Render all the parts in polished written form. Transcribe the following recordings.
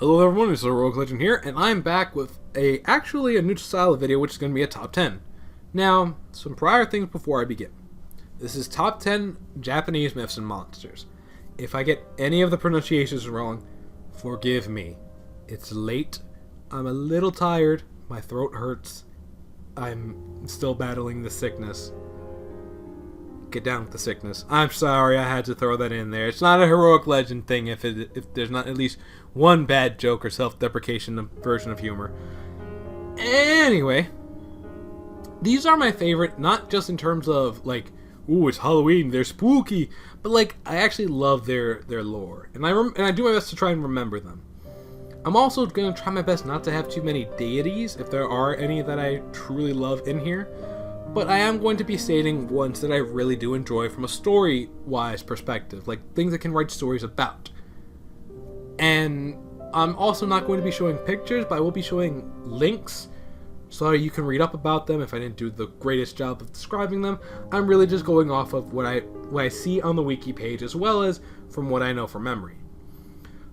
Hello everyone, it's Heroic Legend here, and I'm back with actually a new style of video, which is going to be a top 10. Now, some prior things before I begin. This is top 10 Japanese myths and monsters. If I get any of the pronunciations wrong, forgive me. It's late, I'm a little tired, my throat hurts, I'm still battling the sickness. Get down with the sickness. I'm sorry, I had to throw that in there. It's not a Heroic Legend thing if there's not at least one bad joke or self-deprecation version of humor. Anyway, these are my favorite, not just in terms of like, ooh, it's Halloween, they're spooky, but like I actually love their lore, and I do my best to try and remember them. I'm also going to try my best not to have too many deities, if there are any that I truly love in here. But I am going to be stating ones that I really do enjoy from a story-wise perspective, like things I can write stories about. And I'm also not going to be showing pictures, but I will be showing links so you can read up about them if I didn't do the greatest job of describing them. I'm really just going off of what I see on the wiki page as well as from what I know from memory.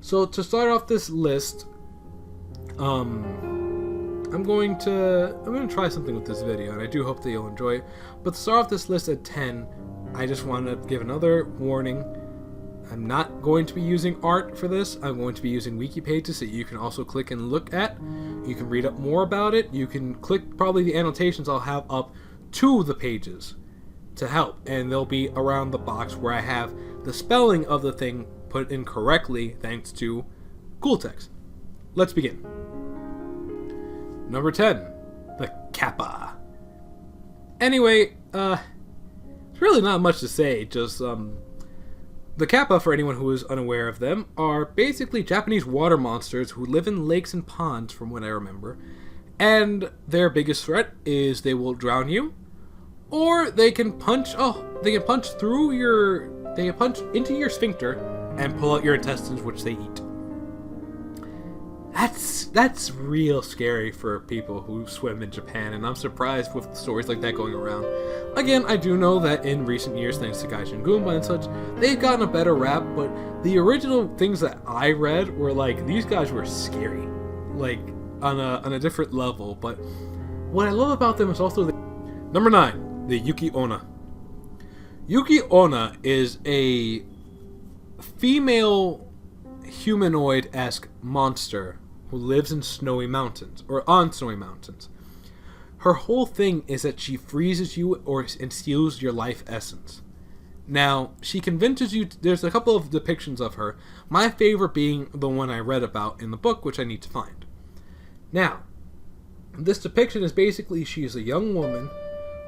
So to start off this list, I'm going to try something with this video, and I do hope that you'll enjoy it. But to start off this list at 10, I just want to give another warning. I'm not going to be using art for this. I'm going to be using wiki pages that you can also click and look at. You can read up more about it. You can click probably the annotations I'll have up to the pages to help, and they'll be around the box where I have the spelling of the thing put in correctly thanks to cool text. Let's begin. Number 10, the Kappa. Anyway, there's really not much to say, just, the Kappa, for anyone who is unaware of them, are basically Japanese water monsters who live in lakes and ponds, from what I remember, and their biggest threat is they will drown you, or they can punch into your sphincter and pull out your intestines, which they eat. That's real scary for people who swim in Japan, and I'm surprised with stories like that going around. Again, I do know that in recent years, thanks to Gaijin Goomba and such, they've gotten a better rap, but the original things that I read were like, these guys were scary, like on a different level. But what I love about them is also Number 9, the Yuki-Onna. Yuki-Onna is a female humanoid-esque monster who lives in snowy mountains, or on snowy mountains. Her whole thing is that she freezes you and steals your life essence. Now, she convinces you, there's a couple of depictions of her, my favorite being the one I read about in the book, which I need to find. Now, this depiction is basically she's a young woman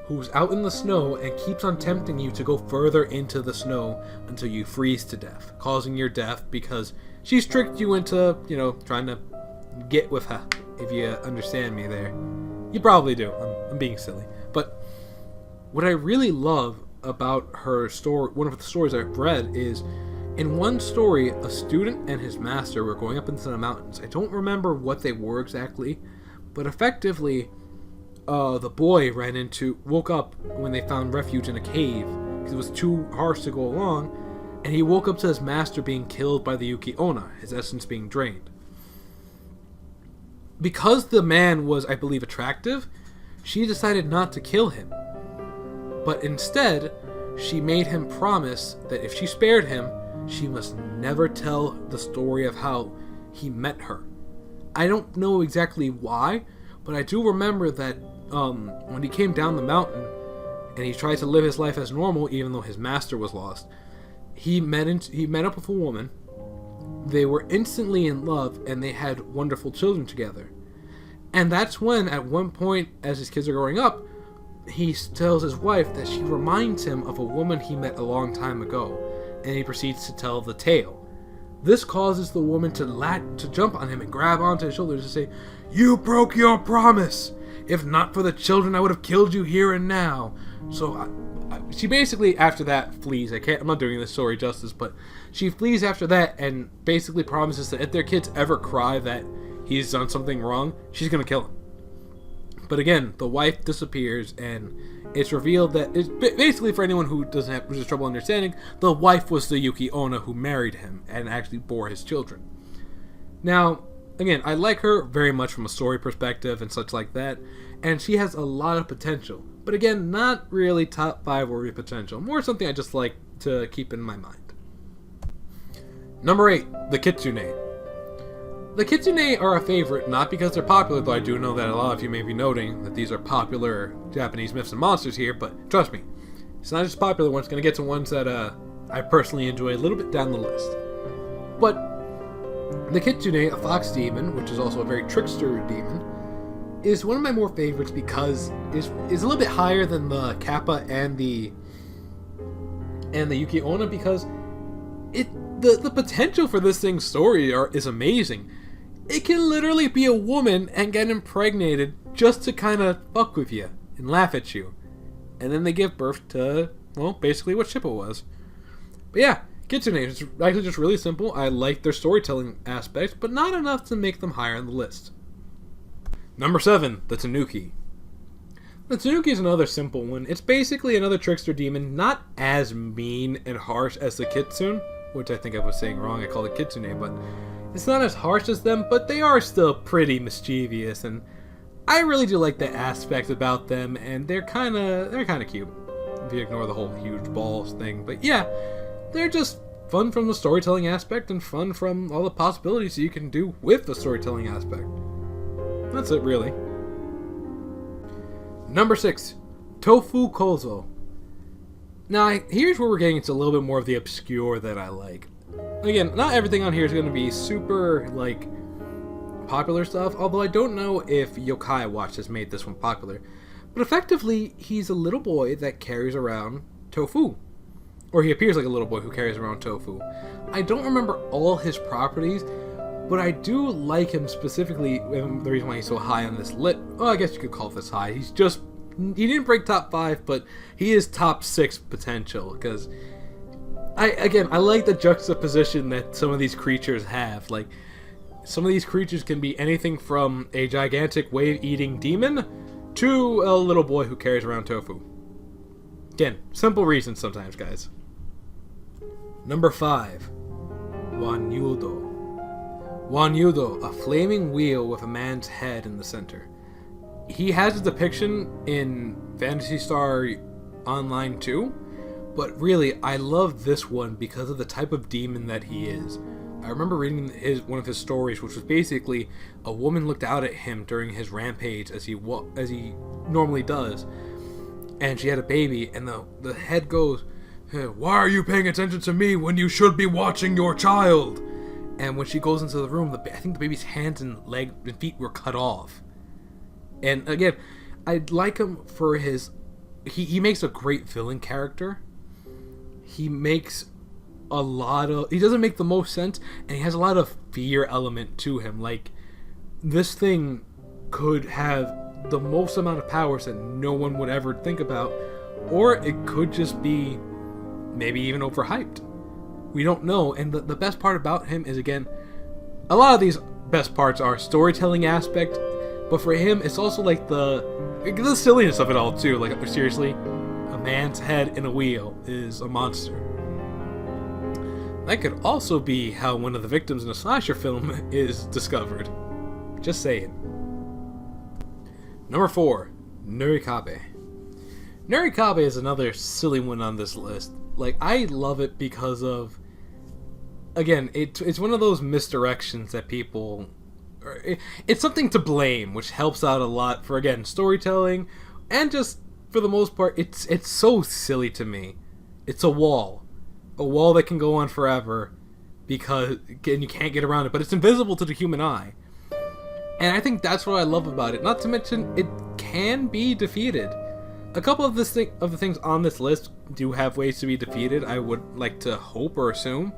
who's out in the snow and keeps on tempting you to go further into the snow until you freeze to death, causing your death because she's tricked you into, trying to get with her, if you understand me there. You probably do. I'm being silly. But what I really love about her story, one of the stories I've read, is in one story, a student and his master were going up into the mountains. I don't remember what they were exactly, but effectively, the boy woke up when they found refuge in a cave because it was too harsh to go along, and he woke up to his master being killed by the Yuki-Onna, his essence being drained. Because the man was, I believe, attractive, she decided not to kill him. But instead, she made him promise that if she spared him, she must never tell the story of how he met her. I don't know exactly why, but I do remember that when he came down the mountain and he tried to live his life as normal, even though his master was lost, he met up with a woman. They were instantly in love, and they had wonderful children together. And that's when, at one point, as his kids are growing up, he tells his wife that she reminds him of a woman he met a long time ago, and he proceeds to tell the tale. This causes the woman to jump on him and grab onto his shoulders and say, "You broke your promise! If not for the children, I would have killed you here and now." So she basically, after that, flees. I'm not doing this story justice, but she flees after that and basically promises that if their kids ever cry that he's done something wrong, she's going to kill him. But again, the wife disappears, and it's revealed that, it's basically, for anyone who has trouble understanding, the wife was the Yuki-Onna who married him and actually bore his children. Now, again, I like her very much from a story perspective and such like that, and she has a lot of potential. But again, not really top 5 worthy potential. More something I just like to keep in my mind. Number 8, the Kitsune. The Kitsune are a favorite, not because they're popular, though I do know that a lot of you may be noting that these are popular Japanese myths and monsters here, but trust me, it's not just popular ones, it's going to get to ones that I personally enjoy a little bit down the list. But the Kitsune, a fox demon, which is also a very trickster demon, is one of my more favorites because is a little bit higher than the Kappa and the Yuki-Onna, because the potential for this thing's story is amazing. It can literally be a woman and get impregnated just to kind of fuck with you and laugh at you. And then they give birth to, well, basically what Shippo was. But yeah, Kitsune is actually just really simple. I like their storytelling aspects, but not enough to make them higher on the list. Number 7, the Tanuki. The Tanuki is another simple one. It's basically another trickster demon, not as mean and harsh as the Kitsune, which I think I was saying wrong. I called it Kitsune, but it's not as harsh as them, but they are still pretty mischievous, and I really do like the aspect about them, and they're kind of cute, if you ignore the whole huge balls thing. But yeah, they're just fun from the storytelling aspect, and fun from all the possibilities you can do with the storytelling aspect. That's it, really. Number 6, Tofu-Kozo. Now, here's where we're getting into a little bit more of the obscure that I like. Again, not everything on here is going to be super, like, popular stuff, although I don't know if Yokai Watch has made this one popular. But effectively, he's a little boy that carries around tofu. Or he appears like a little boy who carries around tofu. I don't remember all his properties, but I do like him specifically, and the reason why he's so high on this well, I guess you could call this high. He didn't break top 5, but he is top 6 potential, because I like the juxtaposition that some of these creatures have. Like, some of these creatures can be anything from a gigantic wave-eating demon to a little boy who carries around tofu. Again, simple reasons sometimes, guys. Number 5, Wanyudo. Wanyudo, a flaming wheel with a man's head in the center. He has a depiction in Phantasy Star Online 2, but really, I love this one because of the type of demon that he is. I remember reading one of his stories, which was basically a woman looked out at him during his rampage, as he normally does, and she had a baby, and the head goes, "Hey, why are you paying attention to me when you should be watching your child?" And when she goes into the room, I think the baby's hands and legs and feet were cut off. And again, I like him for his... He makes a great villain character. He makes a lot of... He doesn't make the most sense, and he has a lot of fear element to him. Like, this thing could have the most amount of powers that no one would ever think about, or it could just be maybe even overhyped. We don't know, and the best part about him is, again, a lot of these best parts are storytelling aspect, but for him, it's also like the silliness of it all, too. Like, seriously, a man's head in a wheel is a monster. That could also be how one of the victims in a slasher film is discovered. Just saying. Number 4, Nurikabe. Nurikabe is another silly one on this list. Like, I love it because of... Again, it's one of those misdirections that people... It's something to blame, which helps out a lot for, again, storytelling, and just, for the most part, it's so silly to me. It's a wall. A wall that can go on forever, because, again, you can't get around it, but it's invisible to the human eye. And I think that's what I love about it. Not to mention, it can be defeated. A couple of the things on this list do have ways to be defeated, I would like to hope or assume.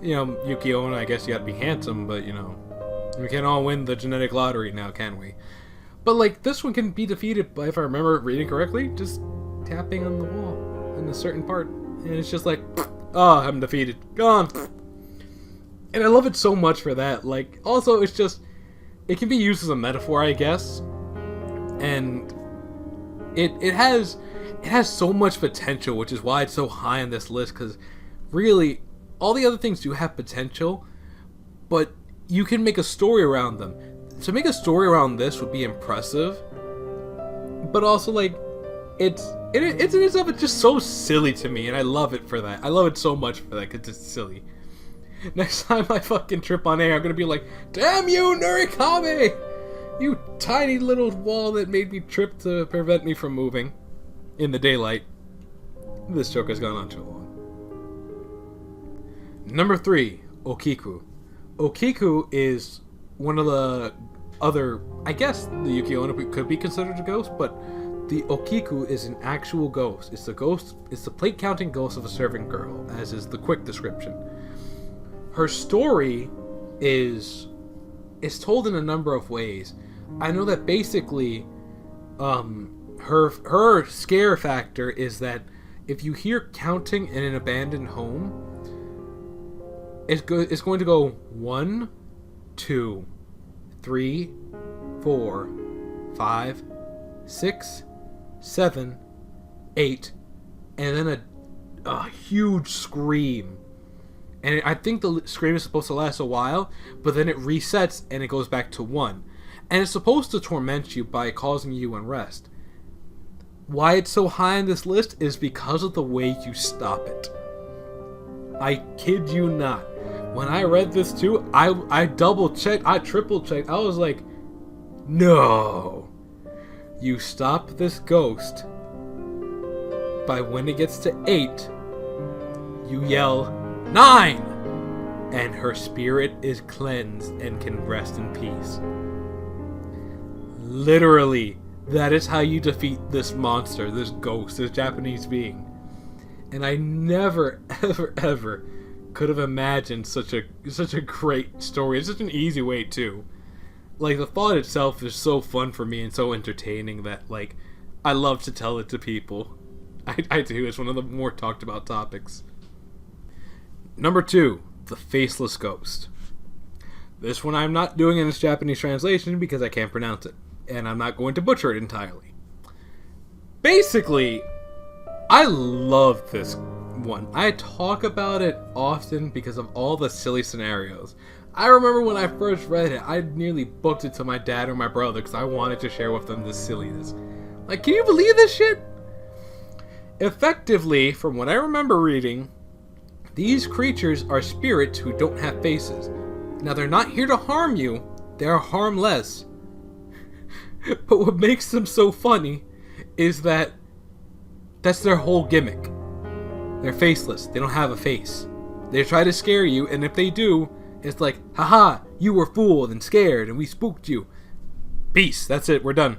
You know, Yuki-Onna, I guess you gotta be handsome, but, you know, we can't all win the genetic lottery now, can we? But, like, this one can be defeated by, if I remember reading correctly, just tapping on the wall in a certain part. And it's just like, oh, I'm defeated. Gone. And I love it so much for that. Like, also, it's just, it can be used as a metaphor, I guess. And it has so much potential, which is why it's so high on this list, because really, all the other things do have potential, but you can make a story around them. To make a story around this would be impressive, but also like it's in itself, it's just so silly to me, and I love it for that. I love it so much for that because it's silly. Next time I fucking trip on air, I'm gonna be like, "Damn you, Nurikabe! You tiny little wall that made me trip to prevent me from moving in the daylight." This joke has gone on too long. Number 3, Okiku. Okiku is one of the other, I guess the Yuki-Onna could be considered a ghost, but the Okiku is an actual ghost. It's the plate counting ghost of a servant girl, as is the quick description. Her story is told in a number of ways. I know that basically her scare factor is that if you hear counting in an abandoned home, it's going to go 1, 2, 3, 4, 5, 6, 7, 8, and then a huge scream. And I think the scream is supposed to last a while, but then it resets and it goes back to 1. And it's supposed to torment you by causing you unrest. Why it's so high on this list is because of the way you stop it. I kid you not. When I read this too, I double-checked, I triple-checked. I was like, no. You stop this ghost by when it gets to 8, you yell, 9! And her spirit is cleansed and can rest in peace. Literally, that is how you defeat this monster, this ghost, this Japanese being. And I never, ever, ever could have imagined such a great story. It's such an easy way too. Like, the thought itself is so fun for me and so entertaining that, like, I love to tell it to people. I do. It's one of the more talked about topics. Number 2, the Faceless Ghost. This one I'm not doing in its Japanese translation because I can't pronounce it, and I'm not going to butcher it entirely. Basically, I love this one. I talk about it often because of all the silly scenarios. I remember when I first read it, I nearly booked it to my dad or my brother because I wanted to share with them this silliness. Like, can you believe this shit? Effectively, from what I remember reading, these creatures are spirits who don't have faces. Now, they're not here to harm you. They are harmless. But what makes them so funny is that that's their whole gimmick. They're faceless. They don't have a face. They try to scare you, and if they do, it's like, haha, you were fooled and scared, and we spooked you. Peace. That's it. We're done.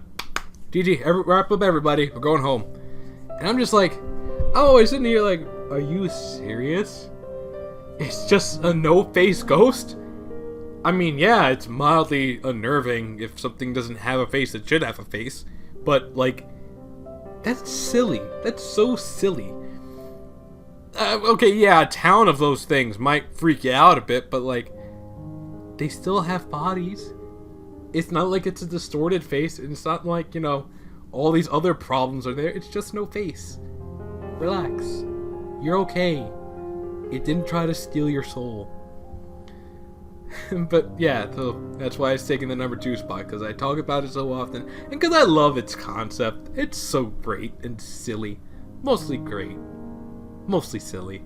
GG. Wrap up, everybody. We're going home. And I'm just like, I'm always sitting here like, are you serious? It's just a no-face ghost? I mean, yeah, it's mildly unnerving if something doesn't have a face that should have a face. But, like, that's silly. That's so silly. Okay, yeah, a town of those things might freak you out a bit, but, like, they still have bodies. It's not like it's a distorted face, and it's not like, you know, all these other problems are there. It's just no face. Relax. You're okay. It didn't try to steal your soul. But yeah, so that's why it's taking the number 2 spot, because I talk about it so often, and because I love its concept. It's so great and silly. Mostly great. Mostly silly.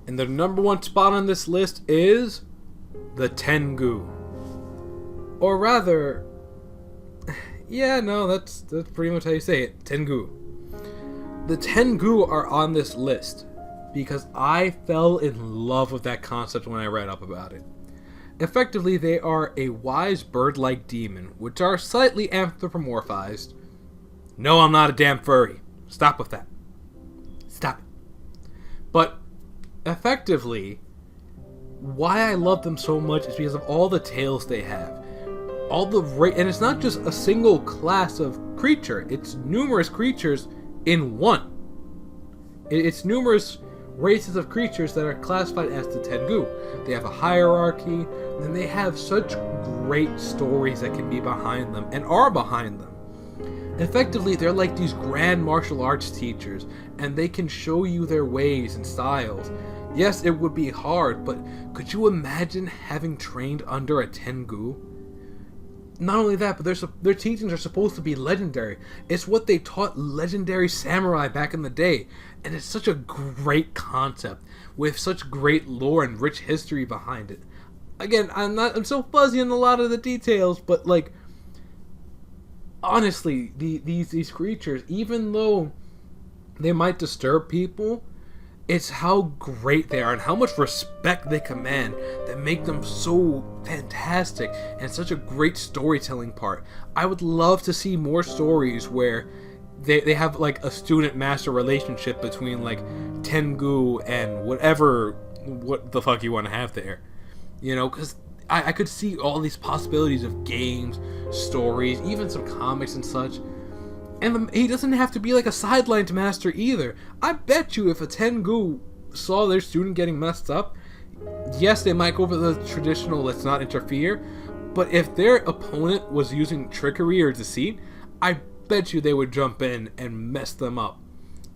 And the number 1 spot on this list is the Tengu. Or rather, yeah, no, that's pretty much how you say it. Tengu. The Tengu are on this list because I fell in love with that concept when I read up about it. Effectively, they are a wise bird-like demon, which are slightly anthropomorphized. No, I'm not a damn furry. Stop with that. Stop it. But, effectively, why I love them so much is because of all the tales they have. And it's not just a single class of creature. It's numerous creatures in one. It's numerous races of creatures that are classified as the Tengu. They have a hierarchy, and they have such great stories that can be behind them, and are behind them. Effectively, they're like these grand martial arts teachers, and they can show you their ways and styles. Yes, it would be hard, but could you imagine having trained under a Tengu? Not only that, but their teachings are supposed to be legendary. It's what they taught legendary samurai back in the day. And it's such a great concept with such great lore and rich history behind it. Again, I'm so fuzzy on a lot of the details, but like, honestly, these creatures, even though they might disturb people, it's how great they are and how much respect they command that make them so fantastic and such a great storytelling part. I would love to see more stories where they have like a student-master relationship between like Tengu and what the fuck you want to have there. You know, because I could see all these possibilities of games, stories, even some comics and such. And he doesn't have to be like a sidelined master either. I bet you if a Tengu saw their student getting messed up, yes, they might go for the traditional let's not interfere, but if their opponent was using trickery or deceit, I bet you they would jump in and mess them up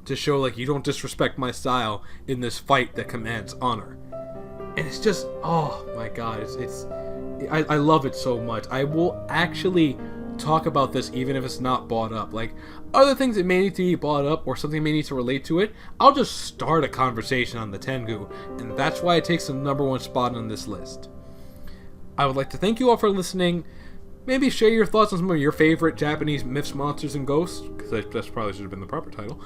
to show like you don't disrespect my style in this fight that commands honor. And it's just, oh my god, I love it so much. I will actually talk about this even if it's not brought up. Like, other things that may need to be brought up or something may need to relate to it, I'll just start a conversation on the Tengu, and that's why it takes the #1 spot on this list. I would like to thank you all for listening. Maybe share your thoughts on some of your favorite Japanese myths, monsters, and ghosts, because that's probably should have been the proper title.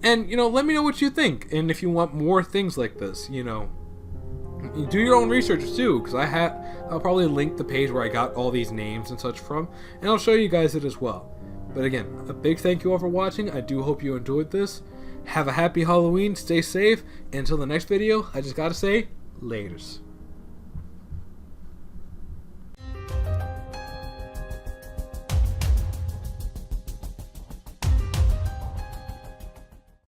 And, you know, let me know what you think, and if you want more things like this, you know, do your own research too, because I'll probably link the page where I got all these names and such from, and I'll show you guys it as well. But again, a big thank you all for watching. I do hope you enjoyed this. Have a happy Halloween, stay safe, and until the next video, I just gotta say, laters.